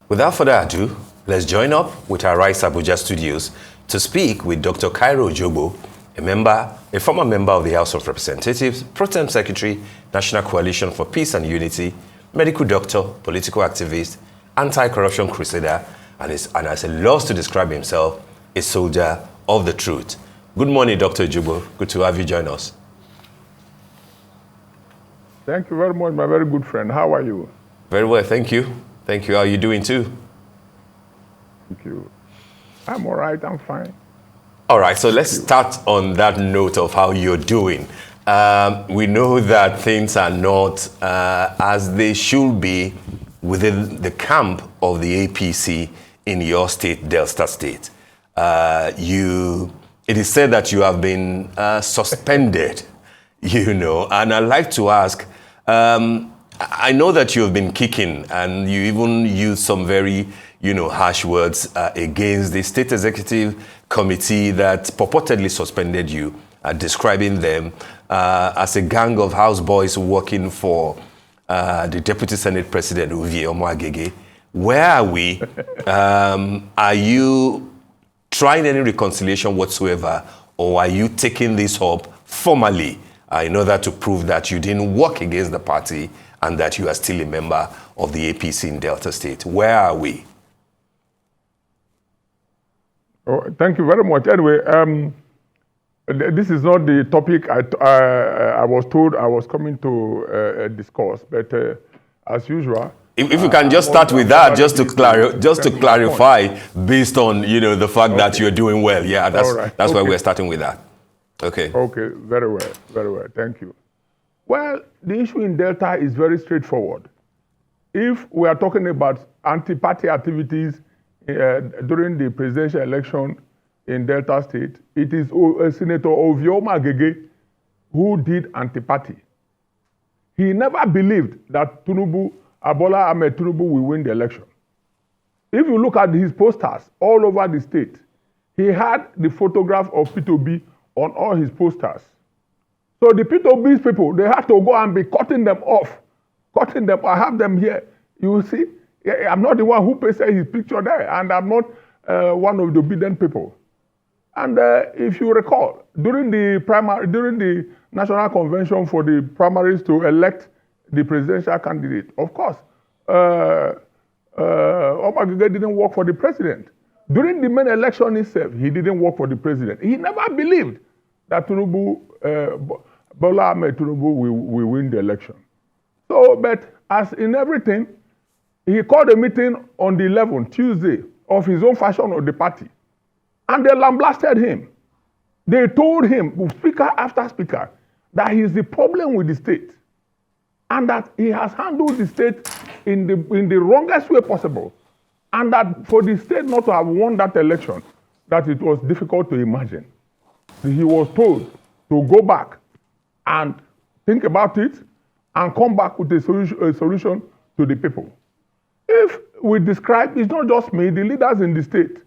Without further ado, let's join up with our Rice Abuja studios to speak with Dr. Cairo Ojougboh, a former member of the House of Representatives, Pro-Tem Secretary, National Coalition for Peace and Unity, medical doctor, political activist, anti-corruption crusader, and as he loves to describe himself, a soldier of the truth. Good morning, Dr. Ojougboh. Good to have you join us. Thank you very much, my very good friend. How are you? Very well, thank you. Thank you. How are you doing too? Thank you. I'm all right. I'm fine. All right, so let's start on that note of how you're doing. We know that things are not as they should be within the camp of the APC in your state, Delta State. It is said that you have been suspended, and I'd like to ask, I know that you've been kicking and you even used some very, harsh words against the State Executive Committee that purportedly suspended you, describing them as a gang of houseboys working for the Deputy Senate President, Ovie, Omo-Agege. Where are we? Are you trying any reconciliation whatsoever, or are you taking this up formally in order to prove that you didn't work against the party and that you are still a member of the APC in Delta State? Where are we? Oh, thank you very much. Anyway, this is not the topic I was told I was coming to discuss, but as usual. If you can just start with that, just to clarify, based on the fact that you're doing well. Yeah, that's why we're starting with that. Okay. Okay, very well. Thank you. Well, the issue in Delta is very straightforward. If we are talking about anti-party activities during the presidential election in Delta State, it is Senator Ovie Omo-Agege who did anti-party. He never believed that Bola Ahmed Tinubu will win the election. If you look at his posters all over the state, he had the photograph of P2B on all his posters. So the P2B's people, they had to go and be cutting them off. I have them here. You see, I'm not the one who pasted his picture there, and I'm not one of the obedient people. And if you recall, during the National Convention for the primaries to elect the presidential candidate, of course, Omo-Agege didn't work for the president. During the main election itself, he didn't work for the president. He never believed that Bola Ahmed Tinubu will win the election. So, but as in everything, he called a meeting on the 11th, Tuesday, of his own faction of the party. And they lambasted him. They told him, speaker after speaker, that he is the problem with the state. And that he has handled the state in the wrongest way possible. And that for the state not to have won that election, that it was difficult to imagine. He was told to go back and think about it and come back with a solution to the people. If we describe, it's not just me, the leaders in the state.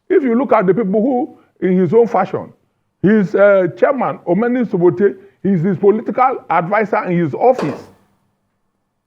If you look at the people who, in his own fashion, his chairman, Omeni Sobote, is his political advisor in his office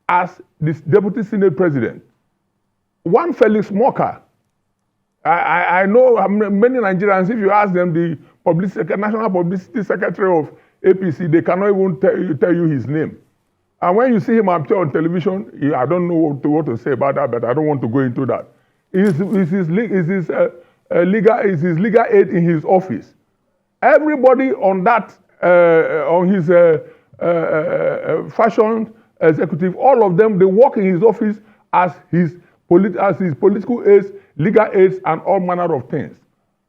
as the Deputy Senate President. One Felix Moka, I know many Nigerians, if you ask them, the National Publicity Secretary of APC, they cannot even tell you his name. And when you see him appear on television, I don't know what to say about that, but I don't want to go into that. Is his legal aid in his office. Everybody on that, on his fashion executive, all of them, they work in his office as his political aides, legal aides, and all manner of things.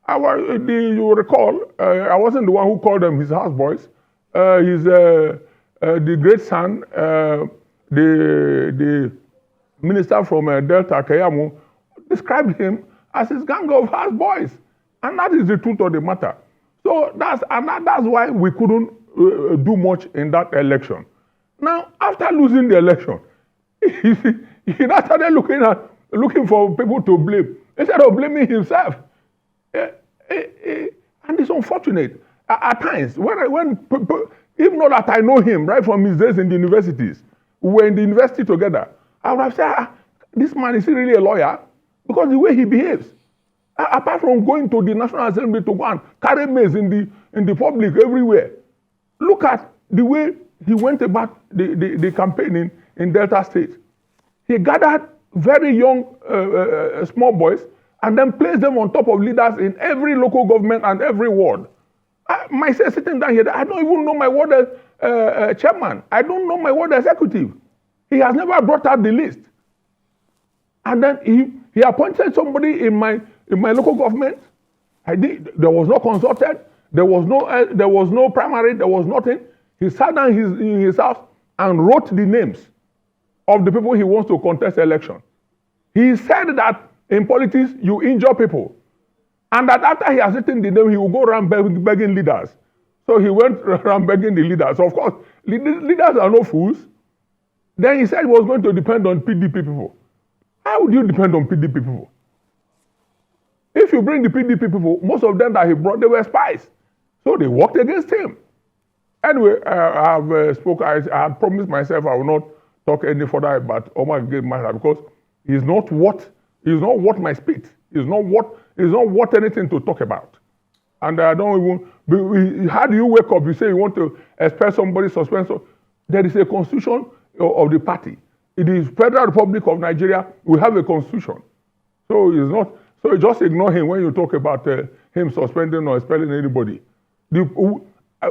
You recall, I wasn't the one who called them his houseboys. The great son, the minister from Delta, Kayamo, described him as his gang of houseboys. And that is the truth of the matter. So that's why we couldn't do much in that election. Now, after losing the election, he now started looking for people to blame instead of blaming himself. And it's unfortunate at times when people, even though that I know him right from his days in the universities, we were in the university together, I would have said, this man, is he really a lawyer? because the way he behaves. Apart from going to the National Assembly to go and carry maize in the public everywhere, look at the way he went about the campaigning in Delta State. He gathered very young, small boys and then placed them on top of leaders in every local government and every ward. Myself sitting down here, I don't even know my ward chairman. I don't know my ward executive. He has never brought out the list. And then he appointed somebody in my local government. There was no consulted. There was no primary. There was nothing. He sat down in his house and wrote the names of the people he wants to contest election. He said that in politics you injure people, and that after he has written the name, he will go around begging leaders. So he went around begging the leaders. Of course, leaders are no fools. Then he said he was going to depend on PDP people. How would you depend on PDP people? If you bring the PDP people, most of them that he brought, they were spies. So they worked against him. Anyway, I have spoken. I had promised myself I will not talk any further about Omo-Agege matter because he's not worth my speech. He's not worth anything to talk about. And I don't even. How do you wake up? You say you want to expel somebody, suspend. So there is a constitution of the party. It is Federal Republic of Nigeria. We have a constitution. So it's not. So you just ignore him when you talk about him suspending or expelling anybody.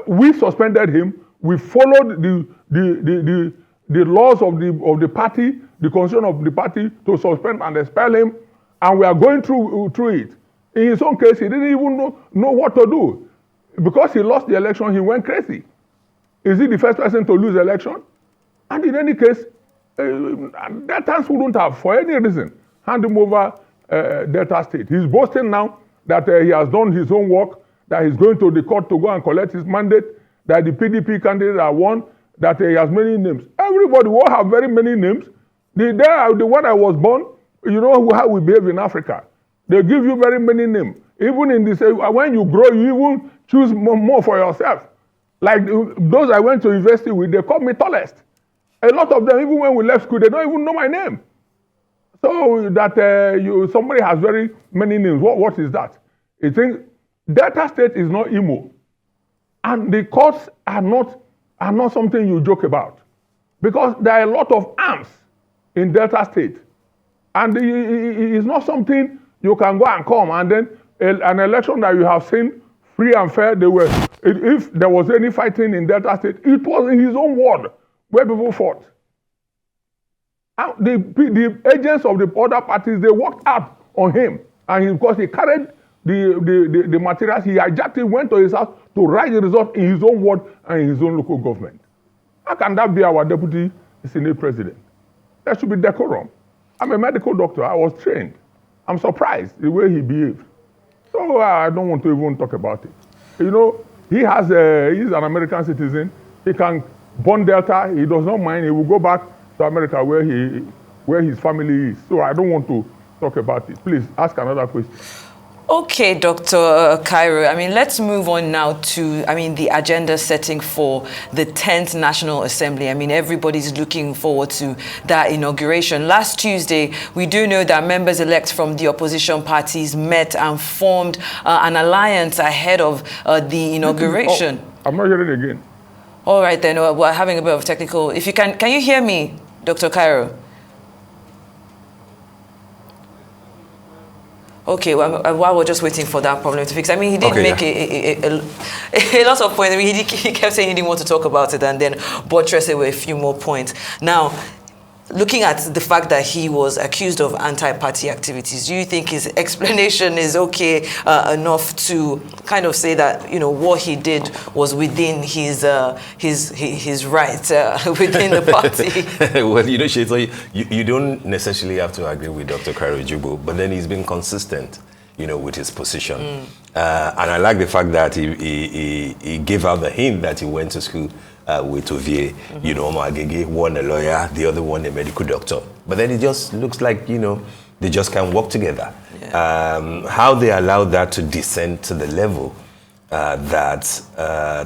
We suspended him. We followed the laws of the party, the constitution of the party to suspend and expel him, and we are going through it. In his own case, he didn't even know what to do. Because he lost the election, he went crazy. Is he the first person to lose the election? And in any case, Deltans wouldn't have, for any reason, hand him over Delta State. He's boasting now that he has done his own work, that he's going to the court to go and collect his mandate, that the PDP candidate are won, that he has many names. Everybody will have very many names. The one I was born, you know how we behave in Africa. They give you very many names. Even in this, when you grow, you even choose more for yourself. Like those I went to university with, they call me tallest. A lot of them, even when we left school, they don't even know my name. So that somebody has very many names. What is that? I think Delta State is not Imo. And the courts are not something you joke about. Because there are a lot of arms in Delta State. And it's not something you can go and come. And then an election that you have seen free and fair, if there was any fighting in Delta State, it was in his own ward where people fought. And the agents of the other parties, they worked out on him. And because he carried the materials, he hijacked it, went to his house to write the result in his own ward and in his own local government. How can that be our deputy Senate president? There should be decorum. I'm a medical doctor. I was trained. I'm surprised the way he behaved. So I don't want to even talk about it. You know, he's an American citizen. He can burn Delta. He does not mind. He will go back to America where his family is. So I don't want to talk about it. Please ask another question. Okay, Dr. Cairo. I mean, let's move on now to, the agenda setting for the 10th National Assembly. I mean, everybody's looking forward to that inauguration. Last Tuesday, we do know that members-elect from the opposition parties met and formed an alliance ahead of the inauguration. I'm not hearing it again. All right, then. We're having a bit of technical. If you can you hear me, Dr. Cairo? Okay, while we're just waiting for that problem to fix, he did make a lot of points. He kept saying he didn't want to talk about it and then buttress it with a few more points. Now, looking at the fact that he was accused of anti-party activities, do you think his explanation is okay enough to kind of say that, what he did was within his right within the party? Well, Sheto, you don't necessarily have to agree with Dr. Cairo Ojougboh, but then he's been consistent, with his position. And I like the fact that he gave out the hint that he went to school with Ovie, Omo-Agege, one a lawyer, the other one a medical doctor. But then it just looks like, they just can't work together. Yeah. How they allowed that to descend to the level that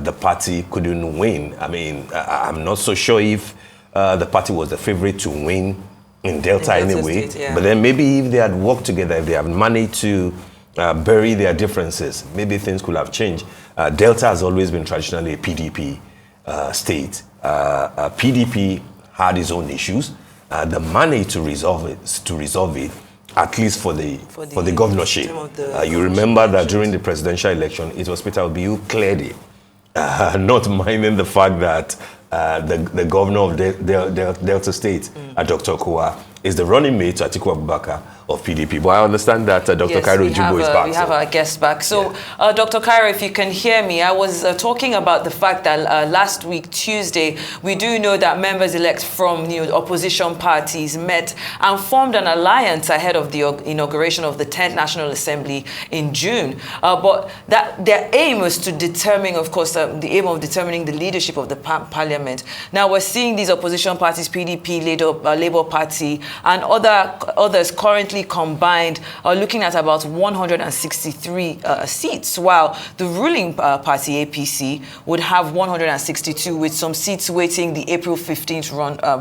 the party couldn't win. I'm not so sure if the party was the favorite to win in Delta anyway. State, yeah. But then maybe if they had worked together, if they have managed to bury their differences, maybe things could have changed. Delta has always been traditionally a PDP state. PDP had its own issues. The money to resolve it, at least for the governorship. You remember that during the presidential election, it was Peter Obi who cleared it, not minding the fact that the governor of Delta State, Dr. Kua, is the running mate to Atiku Abubakar of PDP. But I understand that Dr. Cairo Ojougboh is back. We have our guest back. So, Dr. Cairo, if you can hear me, I was talking about the fact that last week, Tuesday, we do know that members-elect from opposition parties met and formed an alliance ahead of the inauguration of the 10th National Assembly in June. But that their aim was to determine, of course, the aim of determining the leadership of the parliament. Now, we're seeing these opposition parties, PDP, Labour Party, and others currently combined are looking at about 163 seats, while the ruling party, APC, would have 162, with some seats waiting the April 15th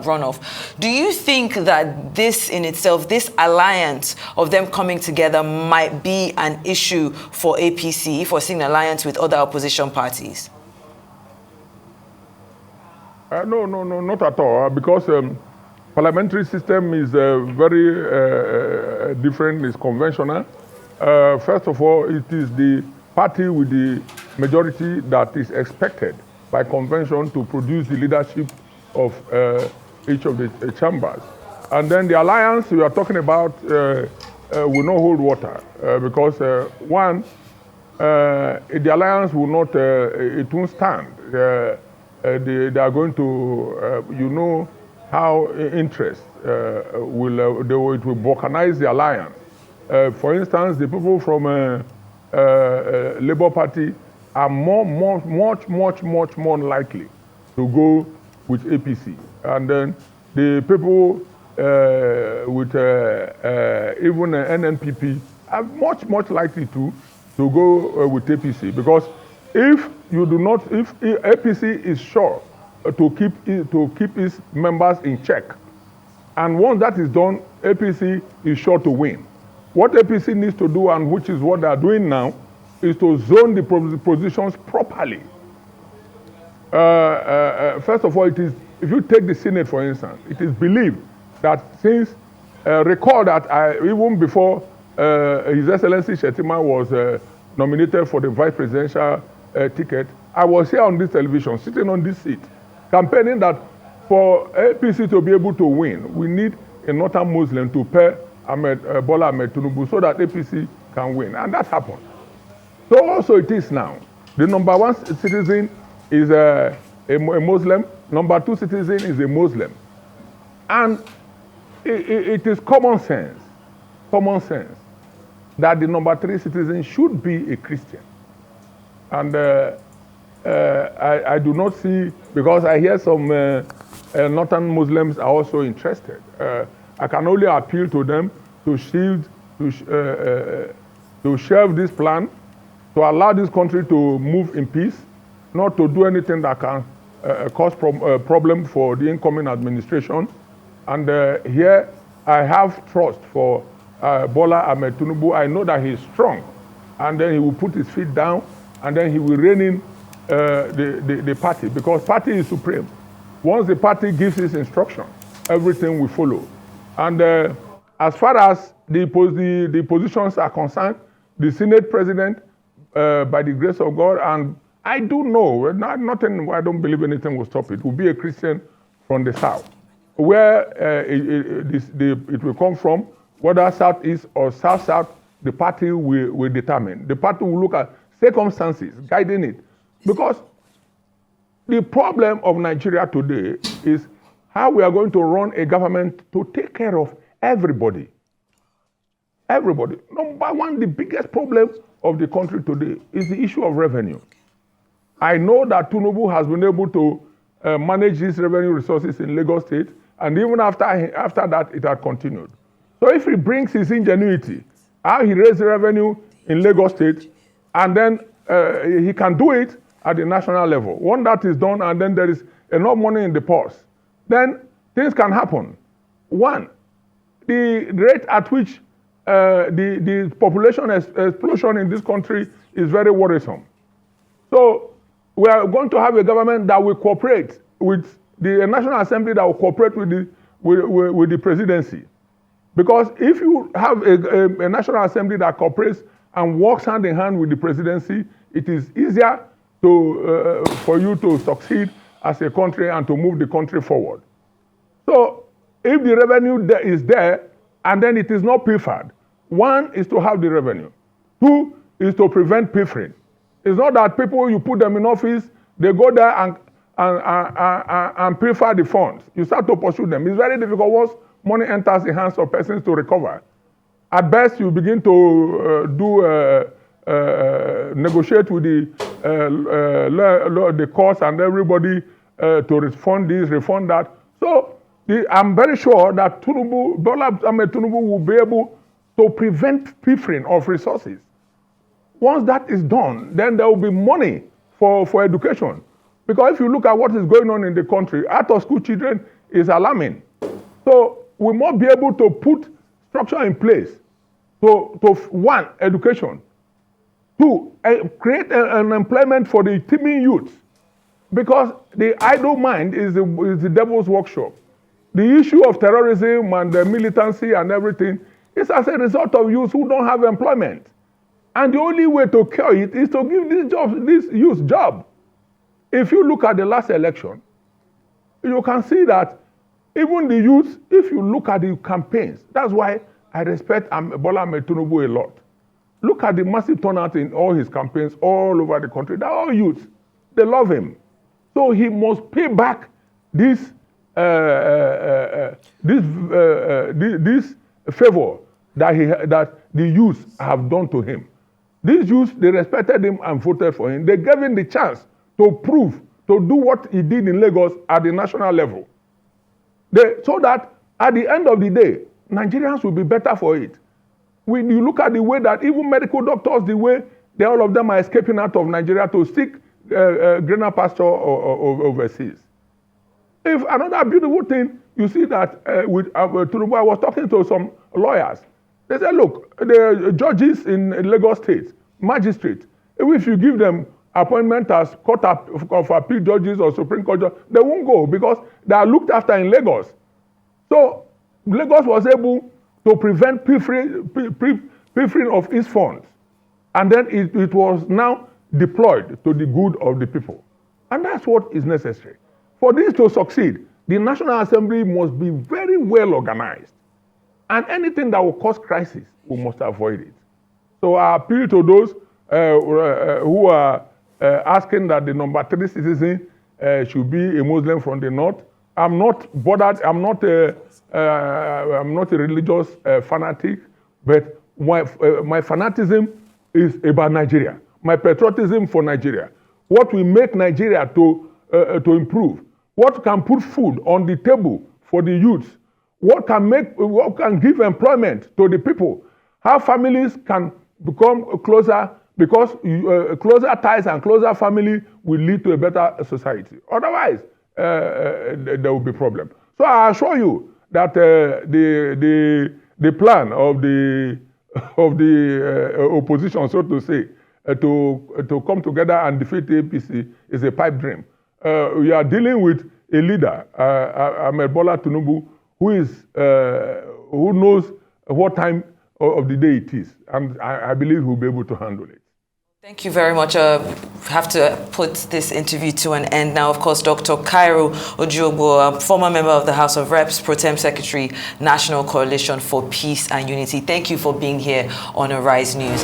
runoff. Do you think that this in itself, this alliance of them coming together, might be an issue for APC if we're seeing an alliance with other opposition parties? No, not at all, because parliamentary system is very different, it's conventional. First of all, it is the party with the majority that is expected by convention to produce the leadership of each of the chambers. And then the alliance we are talking about will not hold water because one, the alliance will not, it won't stand. They are going to, how interest it will balkanize the alliance. For instance, the people from Labour Party are much more likely to go with APC, and then the people with even NNPP are much likely to go with APC, because if you do not, if APC is sure to keep its members in check, and once that is done, APC is sure to win. What APC needs to do, and which is what they are doing now, is to zone the positions properly. First of all, it is, if you take the Senate, for instance, it is believed that since, recall that even before His Excellency Shettima was nominated for the vice presidential ticket, I was here on this television, sitting on this seat, campaigning that for APC to be able to win, we need a northern Muslim to pair Bola Ahmed Tinubu so that APC can win. And that happened. So also it is now. The number one citizen is a Muslim. Number two citizen is a Muslim. And it is common sense that the number three citizen should be a Christian. And I do not see, because I hear some northern Muslims are also interested. I can only appeal to them to shelve this plan, to allow this country to move in peace, not to do anything that can cause problem for the incoming administration. And here I have trust for Bola Ahmed Tinubu. I know that he is strong, and then he will put his feet down, and then he will rein in the party, because party is supreme. Once the party gives its instruction, everything will follow. And as far as the positions are concerned, the Senate President, by the grace of God, and I do know, I don't believe anything will stop it, will be a Christian from the South. Where it will come from, whether Southeast or South-South, the party will determine. The party will look at circumstances guiding it. Because the problem of Nigeria today is how we are going to run a government to take care of everybody. Everybody. Number one, the biggest problem of the country today is the issue of revenue. I know that Tinubu has been able to manage these revenue resources in Lagos State, and even after that, it had continued. So if he brings his ingenuity, how he raised revenue in Lagos State, and then he can do it at the national level. Once that is done, and then there is enough money in the purse, then things can happen. One, the rate at which the population explosion in this country is very worrisome. So we are going to have a government that will cooperate with the National Assembly, that will cooperate with the presidency. Because if you have a National Assembly that cooperates and works hand in hand with the presidency, it is easier for you to succeed as a country and to move the country forward. So if the revenue is there and then it is not pilfered, one is to have the revenue. Two is to prevent pilfering. It's not that people, you put them in office, they go there and pilfer the funds. You start to pursue them. It's very difficult once money enters the hands of persons to recover. At best, you begin to negotiate with the courts and everybody to refund this, refund that. So I'm very sure that Bola Ahmed Tinubu will be able to prevent pilfering of resources. Once that is done, then there will be money for education. Because if you look at what is going on in the country, out-of-school children is alarming. So we must be able to put structure in place to one, education. Two, create an employment for the teeming youth. Because the idle mind is the devil's workshop. The issue of terrorism and the militancy and everything is as a result of youth who don't have employment. And the only way to cure it is to give these youth jobs. If you look at the last election, you can see that even the youth, if you look at the campaigns, that's why I respect Bola Ahmed Tinubu a lot. Look at the massive turnout in all his campaigns all over the country. They're all youth. They love him. So he must pay back this favor that the youth have done to him. These youths, they respected him and voted for him. They gave him the chance to prove, to do what he did in Lagos at the national level. So that at the end of the day, Nigerians will be better for it. When you look at the way that even medical doctors, the way all of them are escaping out of Nigeria to seek greener pasture overseas. If another beautiful thing, you see that with Tinubu, I was talking to some lawyers. They said, look, the judges in Lagos State, magistrates, if you give them appointment as court of appeal judges or Supreme Court judges, they won't go because they are looked after in Lagos. So Lagos was able to prevent pilfering of its funds. And then it was now deployed to the good of the people. And that's what is necessary. For this to succeed, the National Assembly must be very well organized. And anything that will cause crisis, we must avoid it. So I appeal to those who are asking that the number 3 citizen should be a Muslim from the north. I'm not bothered. I'm not a religious fanatic, but my fanaticism is about Nigeria. My patriotism for Nigeria. What will make Nigeria to improve? What can put food on the table for the youth? What can give employment to the people? How families can become closer, because closer ties and closer family will lead to a better society. Otherwise, there will be problem. So I assure you that the plan of the opposition, so to say, to come together and defeat the APC is a pipe dream. We are dealing with a leader, Ahmed Bola Tinubu, who knows what time of the day it is, and I believe he'll be able to handle it. Thank you very much. Have to put this interview to an end now. Of course, Dr. Cairo Ojougboh, former member of the House of Reps, Pro Tem Secretary, National Coalition for Peace and Unity. Thank you for being here on Arise News.